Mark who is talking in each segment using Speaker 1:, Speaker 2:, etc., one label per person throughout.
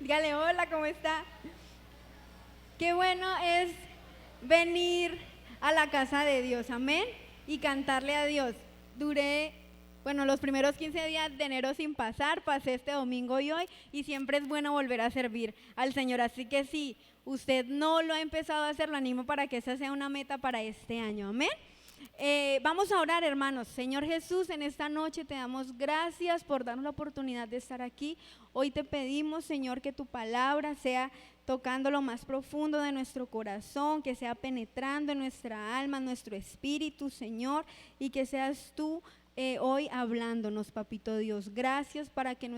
Speaker 1: Dígale, hola, ¿cómo está? Qué bueno es venir a la casa de Dios, amén, y cantarle a Dios. Duré, los primeros 15 días de enero sin pasé este domingo y hoy, y siempre es bueno volver a servir al Señor. Así que si usted no lo ha empezado a hacer, lo animo para que esa sea una meta para este año, amén. Vamos a orar, hermanos. Señor Jesús, en esta noche te damos gracias por darnos la oportunidad de estar aquí. Hoy te pedimos, Señor, que tu palabra sea tocando lo más profundo de nuestro corazón, que sea penetrando en nuestra alma, en nuestro espíritu, Señor, y que seas tú hoy hablándonos, papito Dios. Gracias porque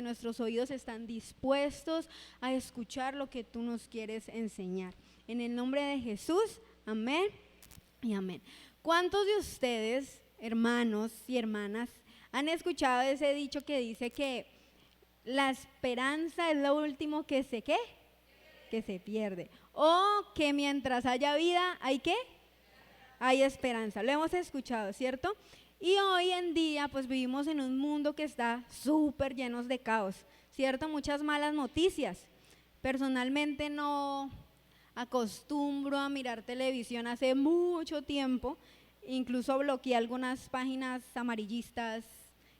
Speaker 1: nuestros oídos están dispuestos a escuchar lo que tú nos quieres enseñar. En el nombre de Jesús, amén y amén. ¿Cuántos de ustedes, hermanos y hermanas, han escuchado ese dicho que dice que la esperanza es lo último que se pierde? O que mientras haya vida, ¿hay qué? Hay esperanza. Lo hemos escuchado, ¿cierto? Y hoy en día pues vivimos en un mundo que está súper lleno de caos, ¿cierto? Muchas malas noticias. Personalmente no acostumbro a mirar televisión hace mucho tiempo, incluso bloqueé algunas páginas amarillistas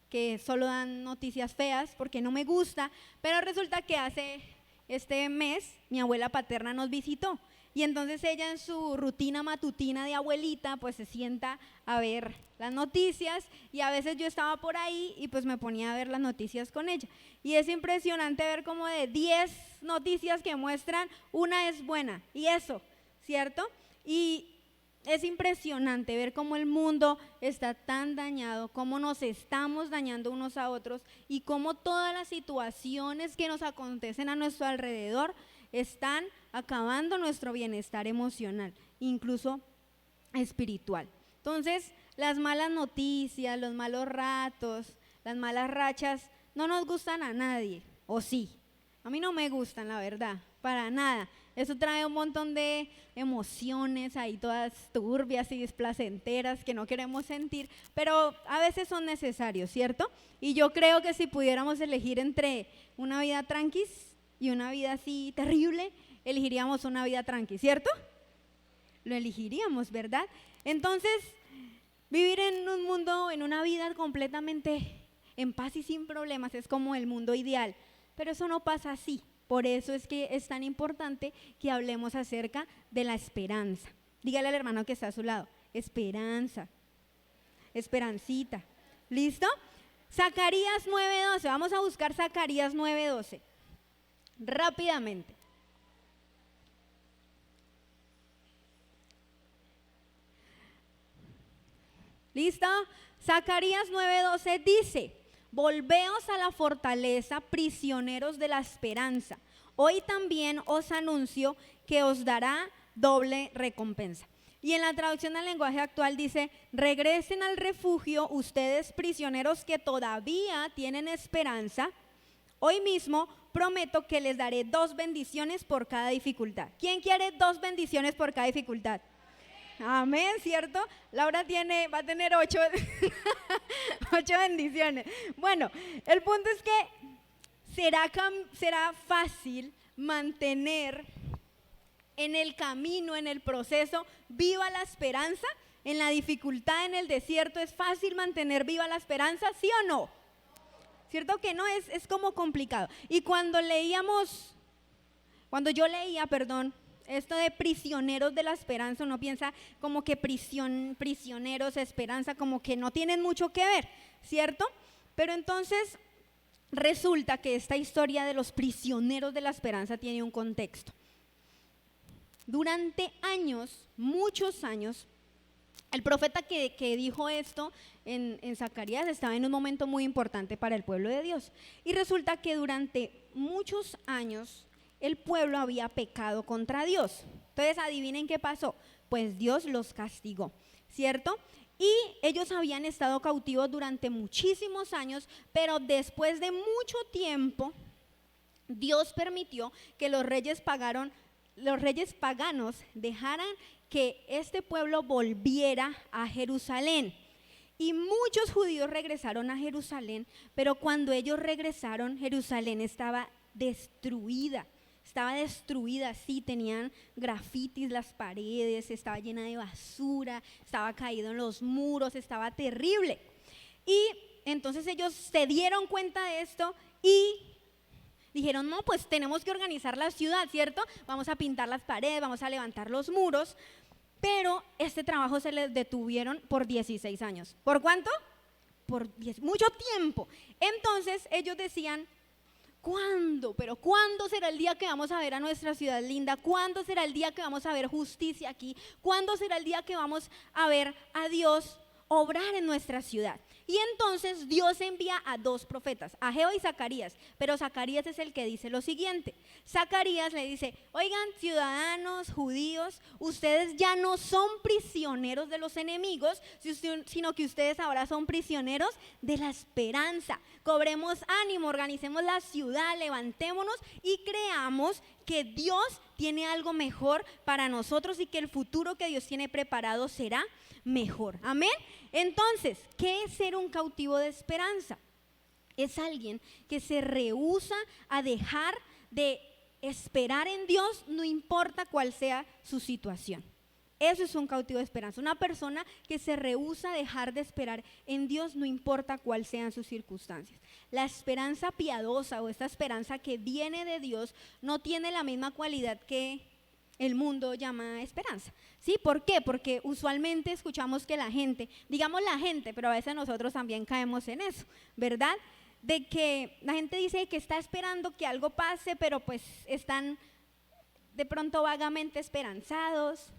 Speaker 1: que solo dan noticias feas porque no me gusta, pero resulta que hace este mes mi abuela paterna nos visitó y entonces ella en su rutina matutina de abuelita pues se sienta a ver las noticias y a veces yo estaba por ahí y pues me ponía a ver las noticias con ella y es impresionante ver como de 10 noticias que muestran, una es buena y eso, ¿cierto? Y es impresionante ver cómo el mundo está tan dañado, cómo nos estamos dañando unos a otros y cómo todas las situaciones que nos acontecen a nuestro alrededor están acabando nuestro bienestar emocional, incluso espiritual. Entonces, las malas noticias, los malos ratos, las malas rachas no nos gustan a nadie, ¿o sí? A mí no me gustan, la verdad, para nada. Eso trae un montón de emociones ahí todas turbias y displacenteras que no queremos sentir, pero a veces son necesarios, ¿cierto? Y yo creo que si pudiéramos elegir entre una vida tranquis y una vida así terrible, elegiríamos una vida tranqui, ¿cierto? Lo elegiríamos, ¿verdad? Entonces, vivir en un mundo, en una vida completamente en paz y sin problemas es como el mundo ideal, pero eso no pasa así. Por eso es que es tan importante que hablemos acerca de la esperanza. Dígale al hermano que está a su lado, esperanza, esperancita. ¿Listo? Zacarías 9:12, vamos a buscar Zacarías 9:12, rápidamente. ¿Listo? Zacarías 9:12 dice: volveos a la fortaleza, prisioneros de la esperanza. Hoy también os anuncio que os dará doble recompensa. Y en la traducción al lenguaje actual dice: regresen al refugio, ustedes prisioneros que todavía tienen esperanza. Hoy mismo prometo que les daré 2 bendiciones por cada dificultad. ¿Quién quiere 2 bendiciones por cada dificultad? Amén, ¿cierto? Laura va a tener 8, 8 bendiciones. Bueno, el punto es que será fácil mantener en el camino, en el proceso, viva la esperanza. En la dificultad, en el desierto, ¿es fácil mantener viva la esperanza? ¿Sí o no? ¿Cierto que no? Es como complicado. Y cuando yo leía, esto de prisioneros de la esperanza, uno piensa como que prisioneros, esperanza, como que no tienen mucho que ver, ¿cierto? Pero entonces resulta que esta historia de los prisioneros de la esperanza tiene un contexto. Durante años, muchos años, el profeta que dijo esto en Zacarías estaba en un momento muy importante para el pueblo de Dios. Y resulta que durante muchos años el pueblo había pecado contra Dios. Entonces, adivinen qué pasó. Pues Dios los castigó, ¿cierto? Y ellos habían estado cautivos durante muchísimos años, pero después de mucho tiempo, Dios permitió que los reyes paganos dejaran que este pueblo volviera a Jerusalén. Y muchos judíos regresaron a Jerusalén, pero cuando ellos regresaron, Jerusalén estaba destruida. Sí, tenían grafitis las paredes, estaba llena de basura, estaba caído en los muros, estaba terrible. Y entonces ellos se dieron cuenta de esto y dijeron, no, pues tenemos que organizar la ciudad, ¿cierto? Vamos a pintar las paredes, vamos a levantar los muros. Pero este trabajo se les detuvieron por 16 años. ¿Por cuánto? Mucho tiempo. Entonces ellos decían, ¿cuándo? Pero ¿cuándo será el día que vamos a ver a nuestra ciudad linda? ¿Cuándo será el día que vamos a ver justicia aquí? ¿Cuándo será el día que vamos a ver a Dios obrar en nuestra ciudad? Y entonces Dios envía a 2 profetas, Ageo y Zacarías, pero Zacarías es el que dice lo siguiente. Zacarías le dice, oigan, ciudadanos judíos, ustedes ya no son prisioneros de los enemigos, sino que ustedes ahora son prisioneros de la esperanza. Cobremos ánimo, organicemos la ciudad, levantémonos y creamos que Dios tiene algo mejor para nosotros y que el futuro que Dios tiene preparado será mejor. Amén. Entonces, ¿qué es ser un cautivo de esperanza? Es alguien que se rehúsa a dejar de esperar en Dios, no importa cuál sea su situación. Eso es un cautivo de esperanza, una persona que se rehúsa a dejar de esperar en Dios, no importa cuáles sean sus circunstancias. La esperanza piadosa o esta esperanza que viene de Dios no tiene la misma cualidad que el mundo llama esperanza. ¿Sí? ¿Por qué? Porque usualmente escuchamos que la gente, digamos la gente, pero a veces nosotros también caemos en eso, ¿verdad? De que la gente dice que está esperando que algo pase, pero pues están de pronto vagamente esperanzados,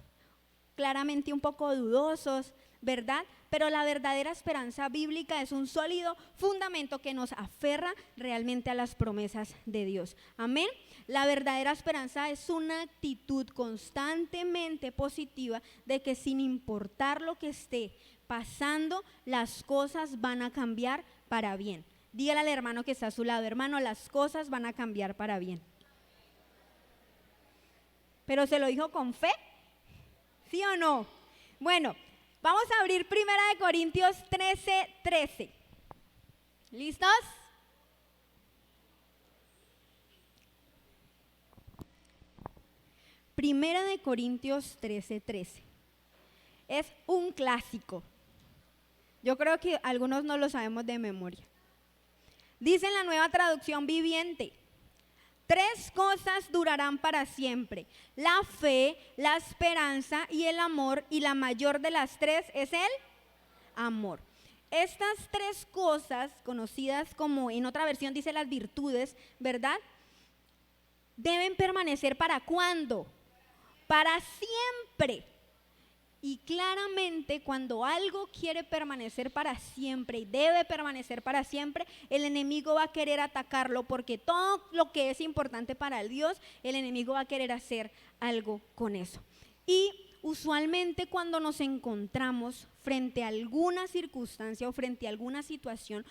Speaker 1: claramente un poco dudosos, ¿verdad? Pero la verdadera esperanza bíblica es un sólido fundamento que nos aferra realmente a las promesas de Dios. Amén. La verdadera esperanza es una actitud constantemente positiva de que sin importar lo que esté pasando, las cosas van a cambiar para bien. Dígale al hermano que está a su lado, hermano, las cosas van a cambiar para bien. ¿Pero se lo dijo con fe? ¿Sí o no? Bueno, vamos a abrir 1 Corintios 13:13. ¿Listos? Primera de Corintios 13:13. Es un clásico. Yo creo que algunos no lo sabemos de memoria. Dice en la Nueva Traducción Viviente: 3 cosas durarán para siempre: la fe, la esperanza y el amor, y la mayor de las 3 es el amor. Estas 3 cosas, conocidas como en otra versión dice las virtudes, ¿verdad? Deben permanecer ¿para cuándo? Para siempre. Y claramente cuando algo quiere permanecer para siempre y debe permanecer para siempre, el enemigo va a querer atacarlo, porque todo lo que es importante para el Dios, el enemigo va a querer hacer algo con eso. Y usualmente cuando nos encontramos frente a alguna circunstancia o frente a alguna situación,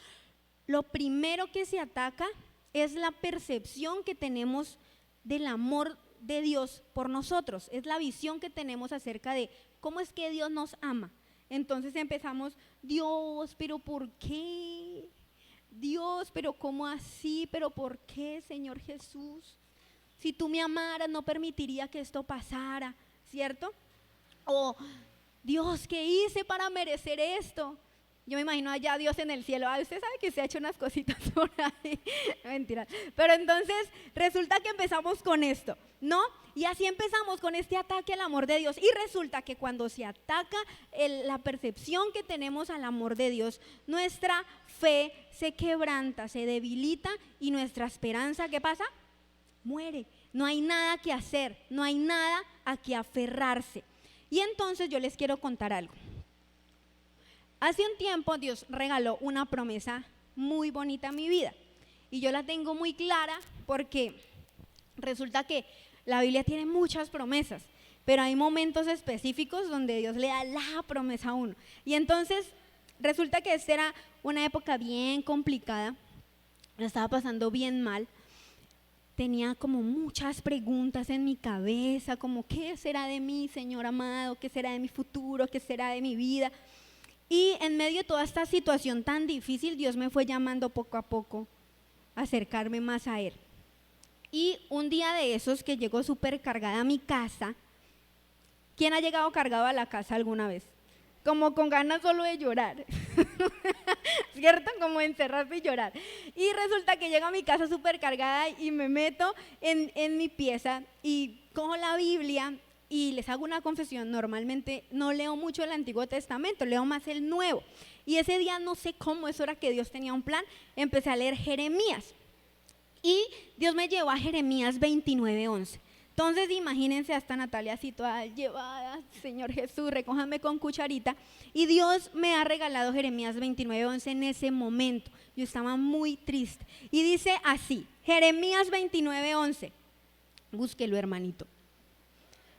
Speaker 1: lo primero que se ataca es la percepción que tenemos del amor de Dios por nosotros, es la visión que tenemos acerca de cómo es que Dios nos ama. Entonces empezamos, Dios, pero ¿por qué? Dios, pero ¿cómo así? ¿Pero por qué, Señor Jesús? Si tú me amaras, no permitiría que esto pasara, ¿cierto? O, Dios, ¿qué hice para merecer esto? Yo me imagino allá Dios en el cielo. Usted sabe que se ha hecho unas cositas por ahí. Mentira. Pero entonces resulta que empezamos con esto, ¿no? Y así empezamos con este ataque al amor de Dios. Y resulta que cuando se ataca la percepción que tenemos al amor de Dios, nuestra fe se quebranta, se debilita, y nuestra esperanza, ¿qué pasa? Muere. No hay nada que hacer, no hay nada a que aferrarse. Y entonces yo les quiero contar algo. Hace un tiempo Dios regaló una promesa muy bonita en mi vida, y yo la tengo muy clara porque resulta que la Biblia tiene muchas promesas, pero hay momentos específicos donde Dios le da la promesa a uno. Y entonces resulta que esta era una época bien complicada, la estaba pasando bien mal, tenía como muchas preguntas en mi cabeza, como ¿qué será de mí, Señor amado? ¿Qué será de mi futuro? ¿Qué será de mi vida? Y en medio de toda esta situación tan difícil, Dios me fue llamando poco a poco a acercarme más a Él. Y un día de esos que llegó súper cargada a mi casa. ¿Quién ha llegado cargado a la casa alguna vez? Como con ganas solo de llorar, ¿cierto? Como de encerrarse y llorar. Y resulta que llego a mi casa súper cargada y me meto en mi pieza y cojo la Biblia y les hago una confesión. Normalmente no leo mucho el Antiguo Testamento, leo más el Nuevo. Y ese día no sé cómo, eso era que Dios tenía un plan, empecé a leer Jeremías. Y Dios me llevó a Jeremías 29:11. Entonces imagínense a esta Natalia así toda llevada, Señor Jesús, recójame con cucharita. Y Dios me ha regalado Jeremías 29:11 en ese momento. Yo estaba muy triste. Y dice así, Jeremías 29:11. Búsquelo, hermanito.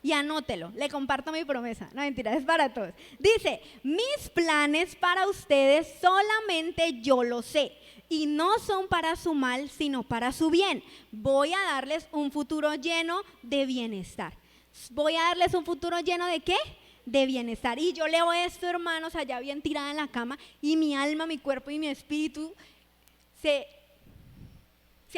Speaker 1: Y anótelo, le comparto mi promesa. No, mentira, es para todos. Dice, mis planes para ustedes solamente yo los sé. Y no son para su mal, sino para su bien. Voy a darles un futuro lleno de bienestar. Voy a darles un futuro lleno ¿de qué? De bienestar. Y yo leo esto, hermanos, allá bien tirada en la cama, y mi alma, mi cuerpo y mi espíritu se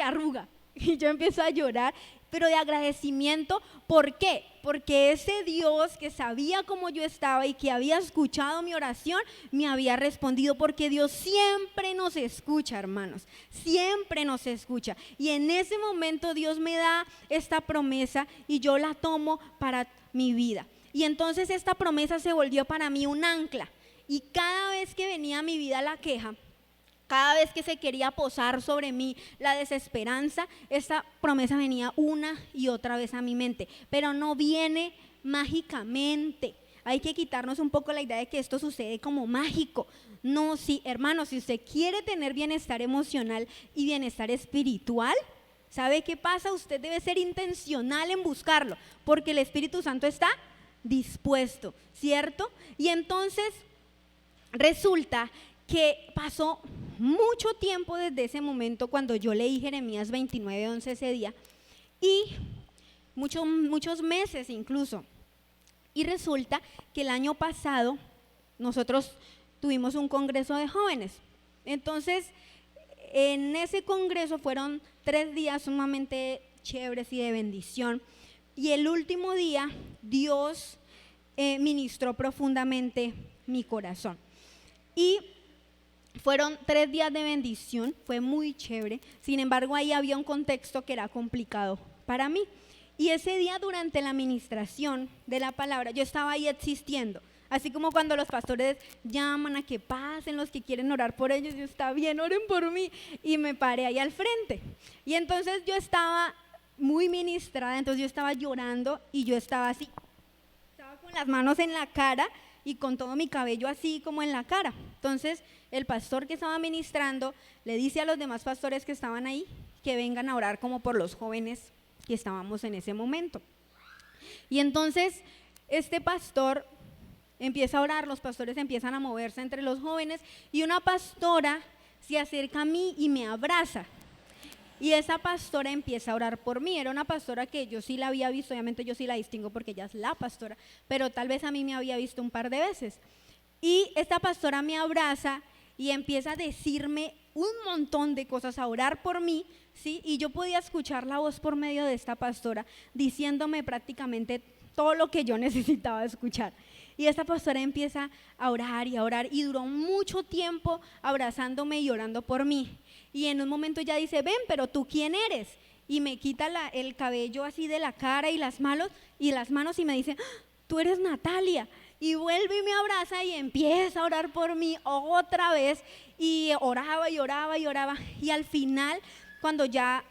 Speaker 1: arruga. Y yo empiezo a llorar, pero de agradecimiento. ¿Por qué? Porque ese Dios que sabía cómo yo estaba y que había escuchado mi oración, me había respondido, porque Dios siempre nos escucha, hermanos, siempre nos escucha. Y en ese momento Dios me da esta promesa y yo la tomo para mi vida. Y entonces esta promesa se volvió para mí un ancla. Y cada vez que venía a mi vida la queja, cada vez que se quería posar sobre mí la desesperanza, esta promesa venía una y otra vez a mi mente. Pero no viene mágicamente. Hay que quitarnos un poco la idea de que esto sucede como mágico. No, sí, hermanos, si usted quiere tener bienestar emocional y bienestar espiritual, ¿sabe qué pasa? Usted debe ser intencional en buscarlo, porque el Espíritu Santo está dispuesto, ¿cierto? Y entonces resulta que pasó mucho tiempo desde ese momento cuando yo leí Jeremías 29:11 ese día, y muchos meses incluso. Y resulta que el año pasado nosotros tuvimos un congreso de jóvenes. Entonces, en ese congreso fueron 3 días sumamente chéveres y de bendición. Y el último día Dios ministró profundamente mi corazón. Y fueron 3 días de bendición, fue muy chévere. Sin embargo, ahí había un contexto que era complicado para mí. Y ese día, durante la administración de la palabra, yo estaba ahí existiendo. Así como cuando los pastores llaman a que pasen los que quieren orar por ellos, yo estaba bien, oren por mí. Y me paré ahí al frente. Y entonces yo estaba muy ministrada, entonces yo estaba llorando y yo estaba así. Estaba con las manos en la cara y con todo mi cabello así como en la cara. Entonces el pastor que estaba ministrando le dice a los demás pastores que estaban ahí que vengan a orar como por los jóvenes que estábamos en ese momento. Y entonces este pastor empieza a orar, los pastores empiezan a moverse entre los jóvenes y una pastora se acerca a mí y me abraza. Y esa pastora empieza a orar por mí. Era una pastora que yo sí la había visto, obviamente yo sí la distingo porque ella es la pastora, pero tal vez a mí me había visto un par de veces. Y esta pastora me abraza y empieza a decirme un montón de cosas, a orar por mí, ¿sí? Y yo podía escuchar la voz por medio de esta pastora diciéndome prácticamente todo lo que yo necesitaba escuchar. Y esta pastora empieza a orar y duró mucho tiempo abrazándome y orando por mí. Y en un momento ya dice, ven, pero ¿tú quién eres? Y me quita el cabello así de la cara y las manos y me dice, ¡ah! Tú eres Natalia. Y vuelve y me abraza y empieza a orar por mí otra vez. Y oraba y oraba y oraba. Y al final, cuando ya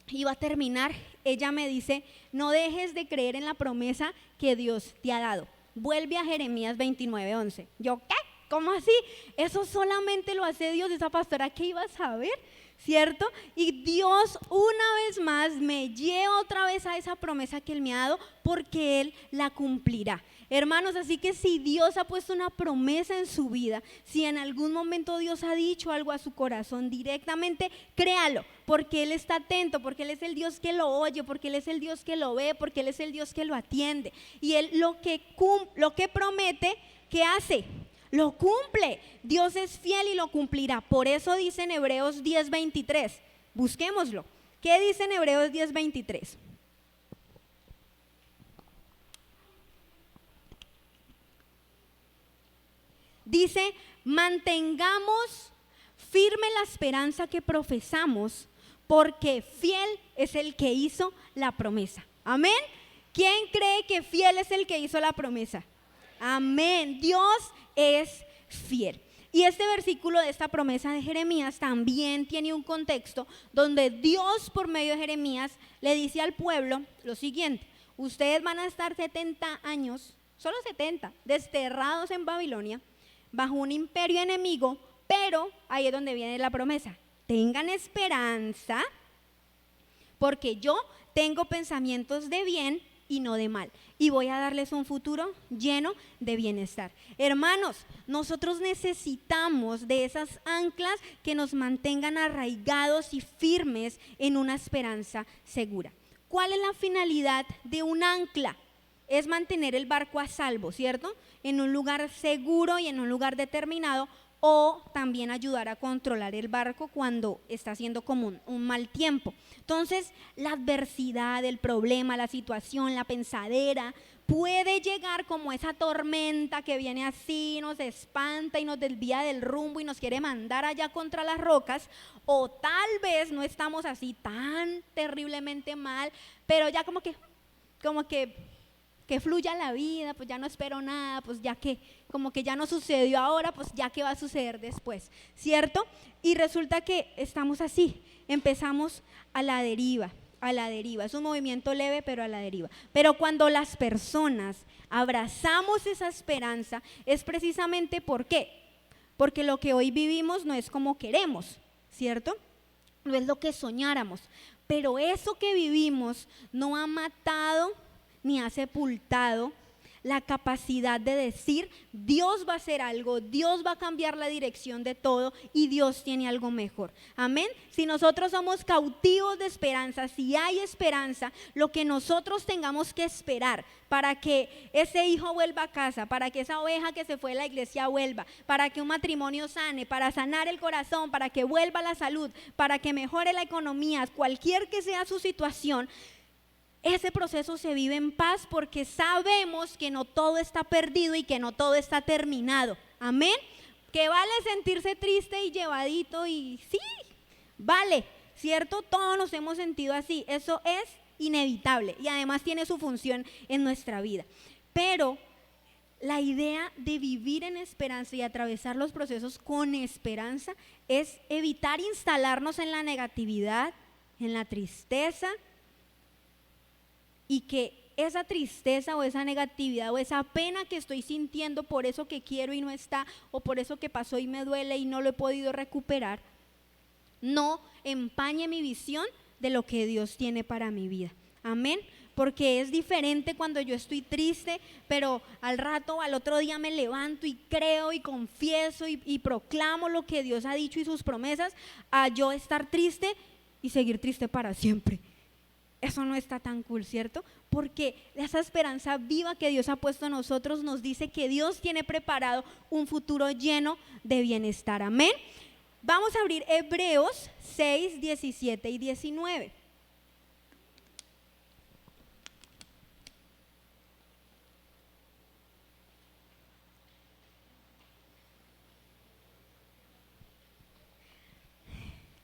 Speaker 1: iba a terminar, ella me dice, no dejes de creer en la promesa que Dios te ha dado. Vuelve a Jeremías 29:11. Yo, ¿qué? ¿Cómo así? Eso solamente lo hace Dios. Esa pastora, ¿qué iba a saber? ¿Cierto? Y Dios una vez más me lleva otra vez a esa promesa que Él me ha dado, porque Él la cumplirá. Hermanos, así que si Dios ha puesto una promesa en su vida, si en algún momento Dios ha dicho algo a su corazón directamente, créalo, porque Él está atento, porque Él es el Dios que lo oye, porque Él es el Dios que lo ve, porque Él es el Dios que lo atiende. Y Él lo que promete, ¿qué hace? Lo cumple. Dios es fiel y lo cumplirá. Por eso dice en Hebreos 10:23, busquémoslo. ¿Qué dice en Hebreos 10:23? Dice, mantengamos firme la esperanza que profesamos, porque fiel es el que hizo la promesa. Amén. ¿Quién cree que fiel es el que hizo la promesa? Amén. Dios es fiel. Y este versículo de esta promesa de Jeremías también tiene un contexto donde Dios por medio de Jeremías le dice al pueblo lo siguiente: ustedes van a estar 70 años, solo 70, desterrados en Babilonia, bajo un imperio enemigo, pero ahí es donde viene la promesa: tengan esperanza, porque yo tengo pensamientos de bien y no de mal, y voy a darles un futuro lleno de bienestar. Hermanos, nosotros necesitamos de esas anclas que nos mantengan arraigados y firmes en una esperanza segura. ¿Cuál es la finalidad de un ancla? Es mantener el barco a salvo, ¿cierto? En un lugar seguro y en un lugar determinado, o también ayudar a controlar el barco cuando está haciendo como un mal tiempo. Entonces, la adversidad, el problema, la situación, la pensadera, puede llegar como esa tormenta que viene así, nos espanta y nos desvía del rumbo y nos quiere mandar allá contra las rocas, o tal vez no estamos así tan terriblemente mal, pero ya como que fluya la vida, pues ya no espero nada, pues ya que, como que ya no sucedió ahora, pues ya que va a suceder después, ¿cierto? Y resulta que estamos así, empezamos a la deriva, es un movimiento leve pero a la deriva. Pero cuando las personas abrazamos esa esperanza, es precisamente ¿por qué? Porque lo que hoy vivimos no es como queremos, ¿cierto? No es lo que soñáramos, pero eso que vivimos no ha matado ni ha sepultado la capacidad de decir: Dios va a hacer algo, Dios va a cambiar la dirección de todo y Dios tiene algo mejor. Amén. Si nosotros somos cautivos de esperanza, si hay esperanza, lo que nosotros tengamos que esperar para que ese hijo vuelva a casa, para que esa oveja que se fue de la iglesia vuelva, para que un matrimonio sane, para sanar el corazón, para que vuelva la salud, para que mejore la economía, cualquier que sea su situación, ese proceso se vive en paz porque sabemos que no todo está perdido y que no todo está terminado. Amén. Que vale sentirse triste y llevadito, y sí, vale, ¿cierto? Todos nos hemos sentido así. Eso es inevitable y además tiene su función en nuestra vida. Pero la idea de vivir en esperanza y atravesar los procesos con esperanza es evitar instalarnos en la negatividad, en la tristeza, y que esa tristeza o esa negatividad o esa pena que estoy sintiendo por eso que quiero y no está, o por eso que pasó y me duele y no lo he podido recuperar, no empañe mi visión de lo que Dios tiene para mi vida. Amén. Porque es diferente cuando yo estoy triste, pero al rato, al otro día me levanto y creo y confieso y proclamo lo que Dios ha dicho y sus promesas, a yo estar triste y seguir triste para siempre. Eso no está tan cool, ¿cierto? Porque esa esperanza viva que Dios ha puesto en nosotros nos dice que Dios tiene preparado un futuro lleno de bienestar. Amén. Vamos a abrir Hebreos 6, 17 y 19.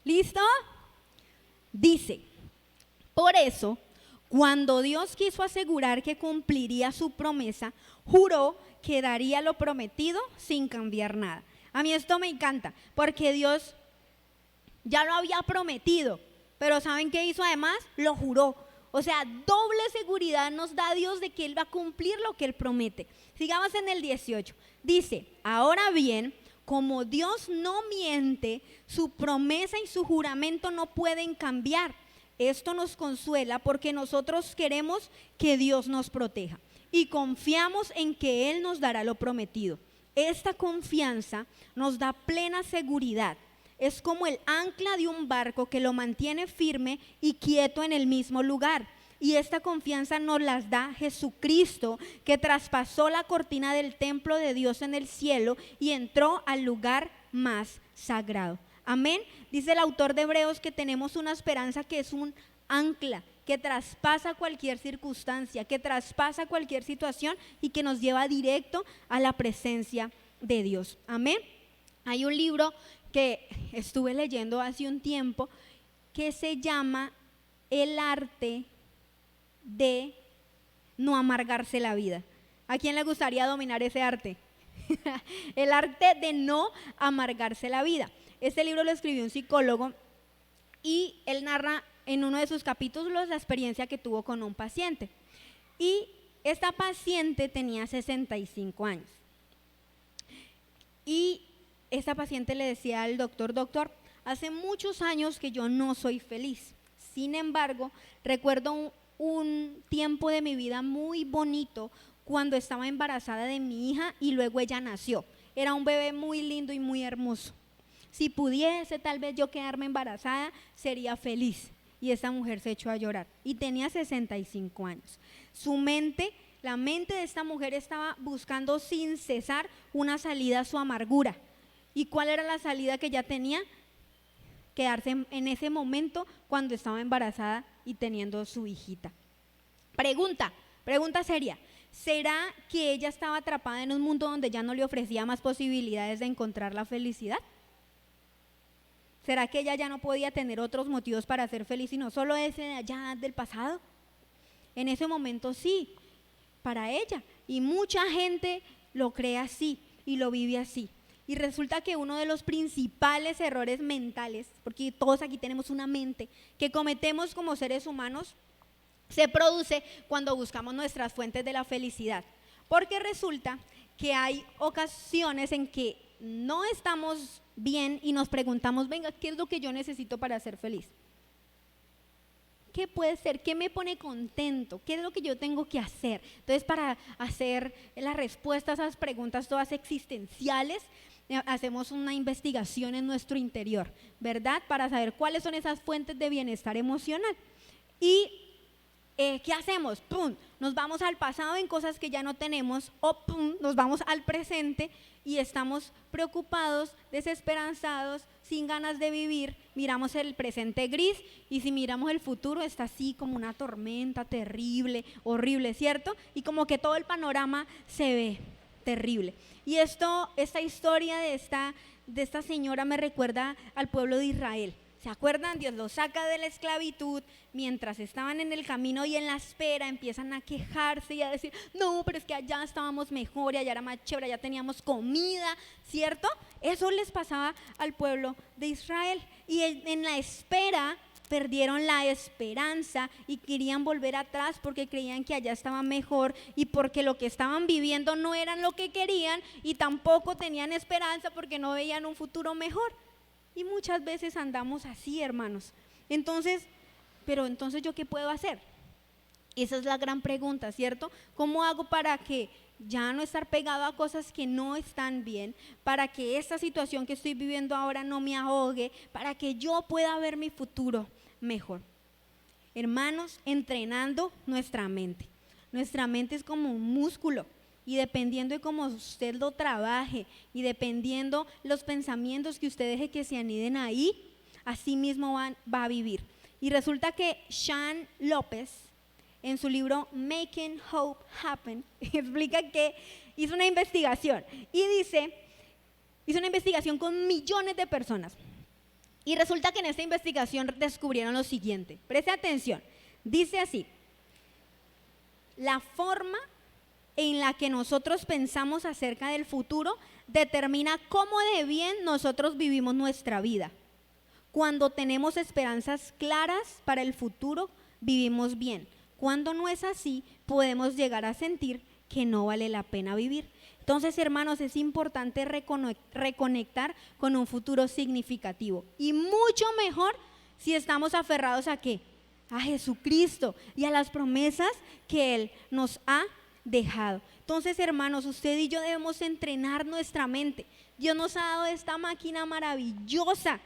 Speaker 1: ¿Listo? Dice: por eso, cuando Dios quiso asegurar que cumpliría su promesa, juró que daría lo prometido sin cambiar nada. A mí esto me encanta, porque Dios ya lo había prometido, pero ¿saben qué hizo además? Lo juró. O sea, doble seguridad nos da Dios de que Él va a cumplir lo que Él promete. Sigamos en el 18. Dice: ahora bien, como Dios no miente, su promesa y su juramento no pueden cambiar. Esto nos consuela porque nosotros queremos que Dios nos proteja y confiamos en que Él nos dará lo prometido. Esta confianza nos da plena seguridad. Es como el ancla de un barco que lo mantiene firme y quieto en el mismo lugar. Y esta confianza nos las da Jesucristo, que traspasó la cortina del templo de Dios en el cielo y entró al lugar más sagrado. Amén. Dice el autor de Hebreos que tenemos una esperanza que es un ancla, que traspasa cualquier circunstancia, que traspasa cualquier situación y que nos lleva directo a la presencia de Dios. Amén. Hay un libro que estuve leyendo hace un tiempo que se llama El arte de no amargarse la vida. ¿A quién le gustaría dominar ese arte? El arte de no amargarse la vida. Este libro lo escribió un psicólogo y él narra en uno de sus capítulos la experiencia que tuvo con un paciente. Y esta paciente tenía 65 años. Y esta paciente le decía al doctor: doctor, hace muchos años que yo no soy feliz. Sin embargo, recuerdo un tiempo de mi vida muy bonito cuando estaba embarazada de mi hija y luego ella nació. Era un bebé muy lindo y muy hermoso. Si pudiese tal vez yo quedarme embarazada, sería feliz. Y esta mujer se echó a llorar y tenía 65 años. La mente de esta mujer estaba buscando sin cesar una salida a su amargura. ¿Y cuál era la salida que ella tenía? Quedarse en ese momento cuando estaba embarazada y teniendo su hijita. Pregunta seria: ¿será que ella estaba atrapada en un mundo donde ya no le ofrecía más posibilidades de encontrar la felicidad? ¿Será que ella ya no podía tener otros motivos para ser feliz, sino solo ese de allá del pasado? En ese momento sí, para ella. Y mucha gente lo cree así y lo vive así. Y resulta que uno de los principales errores mentales, porque todos aquí tenemos una mente, que cometemos como seres humanos, se produce cuando buscamos nuestras fuentes de la felicidad. Porque resulta que hay ocasiones en que no estamos bien y nos preguntamos: venga, ¿qué es lo que yo necesito para ser feliz? ¿Qué puede ser? ¿Qué me pone contento? ¿Qué es lo que yo tengo que hacer? Entonces, para hacer la respuesta a esas preguntas todas existenciales, hacemos una investigación en nuestro interior, ¿verdad? Para saber cuáles son esas fuentes de bienestar emocional. Y ¿qué hacemos? ¡Pum! Nos vamos al pasado en cosas que ya no tenemos, o ¡pum!, nos vamos al presente y estamos preocupados, desesperanzados, sin ganas de vivir. Miramos el presente gris y si miramos el futuro está así como una tormenta terrible, horrible, ¿cierto? Y como que todo el panorama se ve terrible. Y esta historia de esta señora me recuerda al pueblo de Israel. ¿Se acuerdan? Dios los saca de la esclavitud, mientras estaban en el camino y en la espera empiezan a quejarse y a decir: no, pero es que allá estábamos mejor y allá era más chévere, allá teníamos comida, ¿cierto? Eso les pasaba al pueblo de Israel. Y en la espera perdieron la esperanza y querían volver atrás porque creían que allá estaba mejor y porque lo que estaban viviendo no era lo que querían, y tampoco tenían esperanza porque no veían un futuro mejor. Y muchas veces andamos así, hermanos. Entonces, ¿yo qué puedo hacer? Esa es la gran pregunta, ¿cierto? ¿Cómo hago para que ya no estar pegado a cosas que no están bien, para que esta situación que estoy viviendo ahora no me ahogue, para que yo pueda ver mi futuro mejor? Hermanos, entrenando nuestra mente. Nuestra mente es como un músculo. Y dependiendo de cómo usted lo trabaje y dependiendo los pensamientos que usted deje que se aniden ahí, así mismo va a vivir. Y resulta que Sean López, en su libro Making Hope Happen, explica que hizo una investigación y dice, hizo una investigación con millones de personas. Y resulta que en esta investigación descubrieron lo siguiente. Preste atención. Dice así: la forma en la que nosotros pensamos acerca del futuro determina cómo de bien nosotros vivimos nuestra vida. Cuando tenemos esperanzas claras para el futuro, vivimos bien. Cuando no es así, podemos llegar a sentir que no vale la pena vivir. Entonces, hermanos, es importante reconectar con un futuro significativo. Y mucho mejor si estamos aferrados ¿a qué? A Jesucristo y a las promesas que Él nos ha dejado. Entonces, hermanos, usted y yo debemos entrenar nuestra mente. Dios nos ha dado esta máquina maravillosa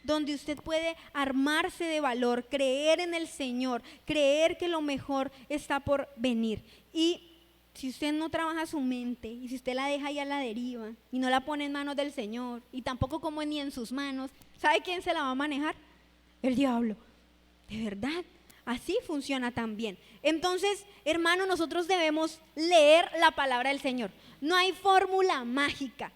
Speaker 1: donde usted puede armarse de valor, creer en el Señor, creer que lo mejor está por venir. Y si usted no trabaja su mente y si usted la deja ahí a la deriva y no la pone en manos del Señor y tampoco como ni en sus manos, ¿sabe quién se la va a manejar? El diablo. De verdad, así funciona también. Entonces, hermano, nosotros debemos leer la palabra del Señor. No hay fórmula mágica.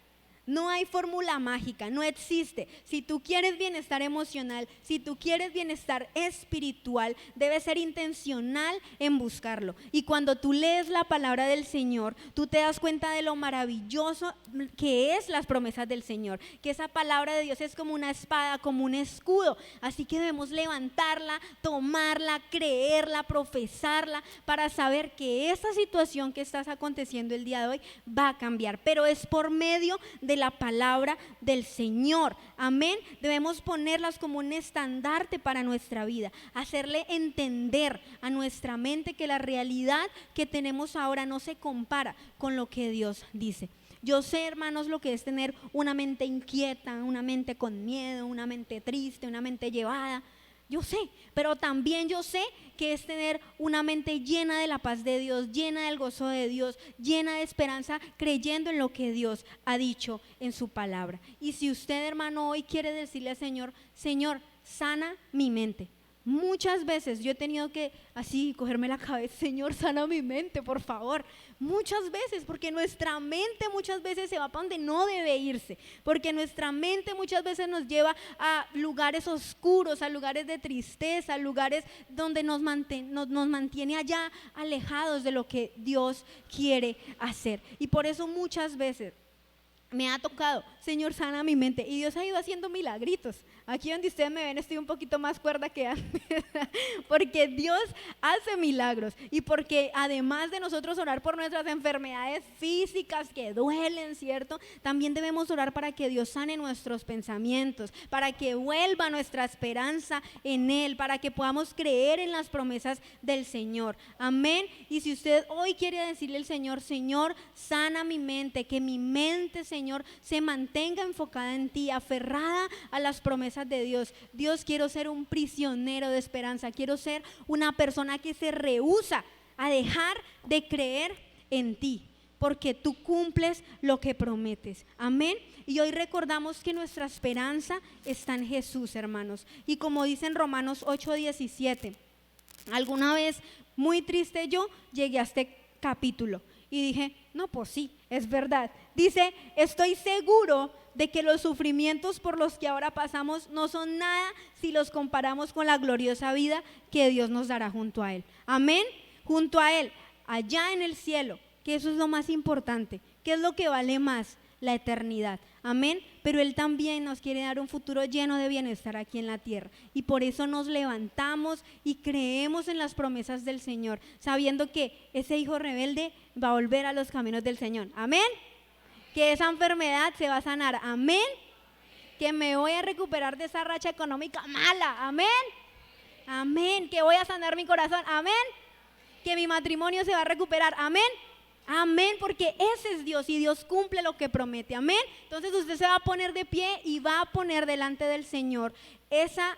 Speaker 1: No hay fórmula mágica, no existe. Si tú quieres bienestar emocional, si tú quieres bienestar espiritual, debes ser intencional en buscarlo. Y cuando tú lees la palabra del Señor, tú te das cuenta de lo maravilloso que es las promesas del Señor. Que esa palabra de Dios es como una espada, como un escudo. Así que debemos levantarla, tomarla, creerla, profesarla, para saber que esa situación que está aconteciendo el día de hoy va a cambiar. Pero es por medio de la palabra del Señor. Amén. Debemos ponerlas como un estandarte para nuestra vida, hacerle entender a nuestra mente que la realidad que tenemos ahora no se compara con lo que Dios dice. Yo sé, hermanos, lo que es tener una mente inquieta, una mente con miedo, una mente triste, una mente llevada. Yo sé, pero también yo sé que es tener una mente llena de la paz de Dios, llena del gozo de Dios, llena de esperanza, creyendo en lo que Dios ha dicho en su palabra. Y si usted, hermano, hoy quiere decirle al Señor, Señor, sana mi mente. Muchas veces yo he tenido que así cogerme la cabeza, Señor, sana mi mente, por favor. Muchas veces, porque nuestra mente muchas veces se va para donde no debe irse, porque nuestra mente muchas veces nos lleva a lugares oscuros, a lugares de tristeza, a lugares donde nos mantiene allá alejados de lo que Dios quiere hacer. Y por eso muchas veces me ha tocado, Señor, sana mi mente, y Dios ha ido haciendo milagritos. Aquí donde ustedes me ven estoy un poquito más cuerda que antes, porque Dios hace milagros, y porque además de nosotros orar por nuestras enfermedades físicas que duelen, ¿cierto? También debemos orar para que Dios sane nuestros pensamientos, para que vuelva nuestra esperanza en Él, para que podamos creer en las promesas del Señor. Amén. Y si usted hoy quiere decirle al Señor, Señor, sana mi mente, que mi mente, Señor, se mantenga enfocada en ti, aferrada a las promesas de Dios. Dios, quiero ser un prisionero de esperanza, quiero ser una persona que se rehúsa a dejar de creer en ti, porque tú cumples lo que prometes. Amén. Y hoy recordamos que nuestra esperanza está en Jesús, hermanos. Y como dice en Romanos 8:17, alguna vez muy triste yo llegué a este capítulo y dije, no, pues sí, es verdad. Dice, estoy seguro de que los sufrimientos por los que ahora pasamos no son nada si los comparamos con la gloriosa vida que Dios nos dará junto a Él. Amén. Junto a Él, allá en el cielo, que eso es lo más importante. ¿Qué es lo que vale más? La eternidad. Amén. Pero Él también nos quiere dar un futuro lleno de bienestar aquí en la tierra, y por eso nos levantamos y creemos en las promesas del Señor, sabiendo que ese hijo rebelde va a volver a los caminos del Señor. Amén. Que esa enfermedad se va a sanar. Amén. Que me voy a recuperar de esa racha económica mala. Amén. Amén. Que voy a sanar mi corazón. Amén. Que mi matrimonio se va a recuperar. Amén. Amén, porque ese es Dios y Dios cumple lo que promete. Amén. Entonces usted se va a poner de pie y va a poner delante del Señor esa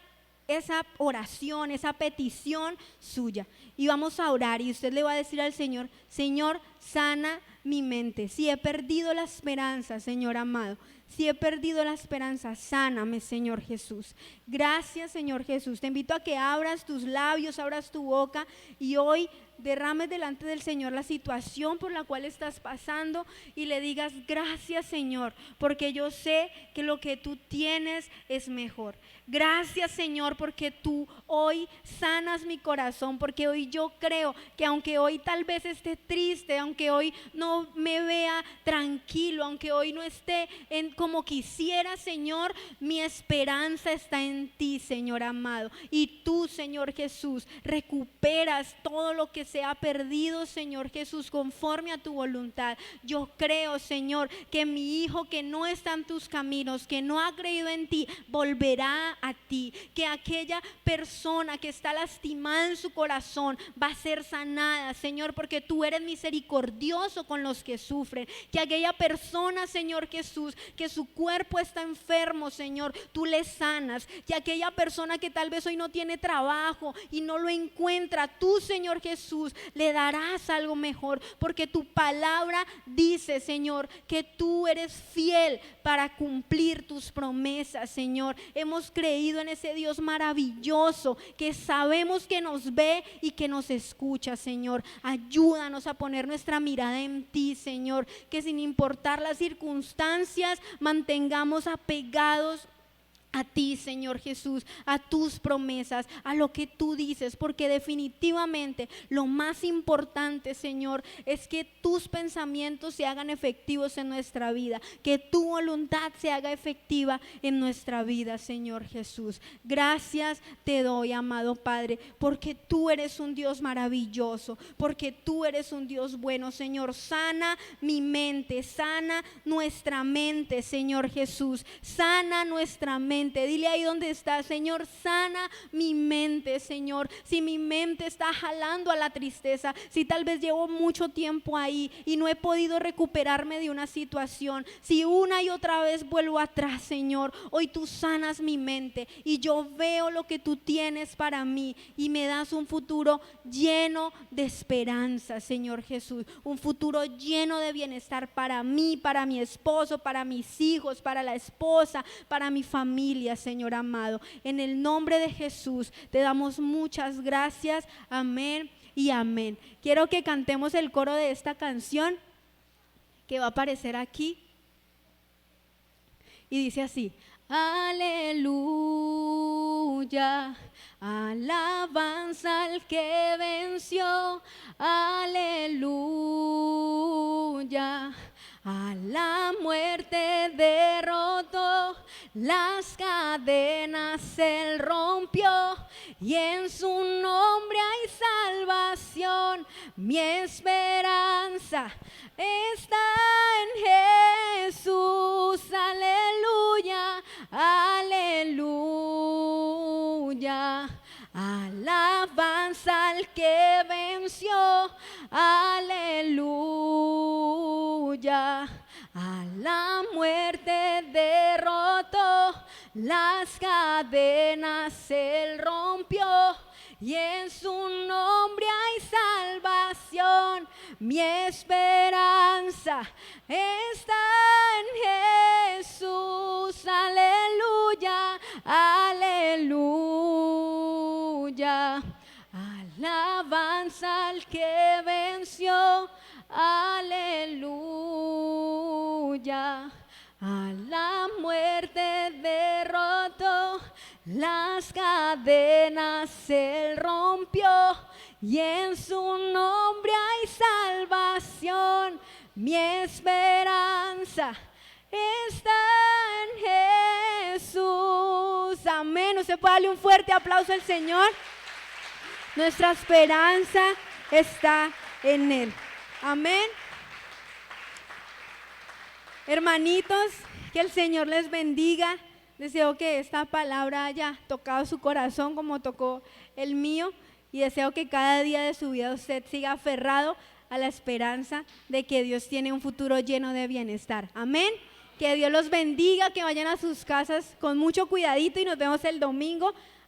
Speaker 1: oración, esa petición suya, y vamos a orar, y usted le va a decir al Señor, Señor, sana mi mente. Si he perdido la esperanza, Señor amado, si he perdido la esperanza, sáname, Señor Jesús. Gracias, Señor Jesús. Te invito a que abras tus labios, abras tu boca, y hoy derrames delante del Señor la situación por la cual estás pasando, y le digas, gracias, Señor, porque yo sé que lo que tú tienes es mejor. Gracias, Señor, porque tú hoy sanas mi corazón, porque hoy yo creo que aunque hoy tal vez esté triste, aunque hoy no me vea tranquilo, aunque hoy no esté como quisiera, Señor, mi esperanza está en ti, Señor amado. Y tú, Señor Jesús, recuperas todo lo que se ha perdido, Señor Jesús, conforme a tu voluntad. Yo creo, Señor, que mi hijo que no está en tus caminos, que no ha creído en ti, volverá a ti, que aquella persona que está lastimada en su corazón va a ser sanada, Señor, porque tú eres misericordioso con los que sufren. Que aquella persona, Señor Jesús, que su cuerpo está enfermo, Señor, tú le sanas. Que aquella persona que tal vez hoy no tiene trabajo y no lo encuentra, tú, Señor Jesús, Jesús, le darás algo mejor, porque tu palabra dice, Señor, que tú eres fiel para cumplir tus promesas, Señor. Hemos creído en ese Dios maravilloso que sabemos que nos ve y que nos escucha, Señor. Ayúdanos a poner nuestra mirada en ti, Señor, que sin importar las circunstancias mantengamos apegados a ti, Señor Jesús, a tus promesas, a lo que tú dices, porque definitivamente lo más importante, Señor, es que tus pensamientos se hagan efectivos en nuestra vida, que tu voluntad se haga efectiva en nuestra vida, Señor Jesús. Gracias te doy, amado Padre, porque tú eres un Dios maravilloso, porque tú eres un Dios bueno, Señor. Sana mi mente, sana nuestra mente, Señor Jesús, sana nuestra mente. Dile ahí donde está, Señor, sana mi mente, Señor. Si mi mente está jalando a la tristeza, si tal vez llevo mucho tiempo ahí y no he podido recuperarme de una situación, si una y otra vez vuelvo atrás, Señor, hoy tú sanas mi mente y yo veo lo que tú tienes para mí y me das un futuro lleno de esperanza, Señor Jesús, un futuro lleno de bienestar para mí, para mi esposo, para mis hijos, para la esposa, para mi familia, Señor amado. En el nombre de Jesús te damos muchas gracias. Amén y amén. Quiero que cantemos el coro de esta canción que va a aparecer aquí y dice así: aleluya, alabanza al que venció, aleluya, a la muerte derrotó, las cadenas él rompió y en su nombre hay salvación. Mi esperanza está en Jesús, aleluya, aleluya. Alabanza al que venció, aleluya. A la muerte derrotó, las cadenas él rompió y en su nombre hay salvación. Mi esperanza está en Jesús, aleluya, aleluya. Alabanza al que venció, aleluya. A la muerte derrotó, las cadenas él rompió y en su nombre hay salvación. Mi esperanza está en Jesús. Amén. ¿Usted puede darle un fuerte aplauso al Señor? Nuestra esperanza está en Él. Amén. Hermanitos, que el Señor les bendiga. Deseo que esta palabra haya tocado su corazón como tocó el mío y deseo que cada día de su vida usted siga aferrado a la esperanza de que Dios tiene un futuro lleno de bienestar. Amén. Que Dios los bendiga, que vayan a sus casas con mucho cuidadito y nos vemos el domingo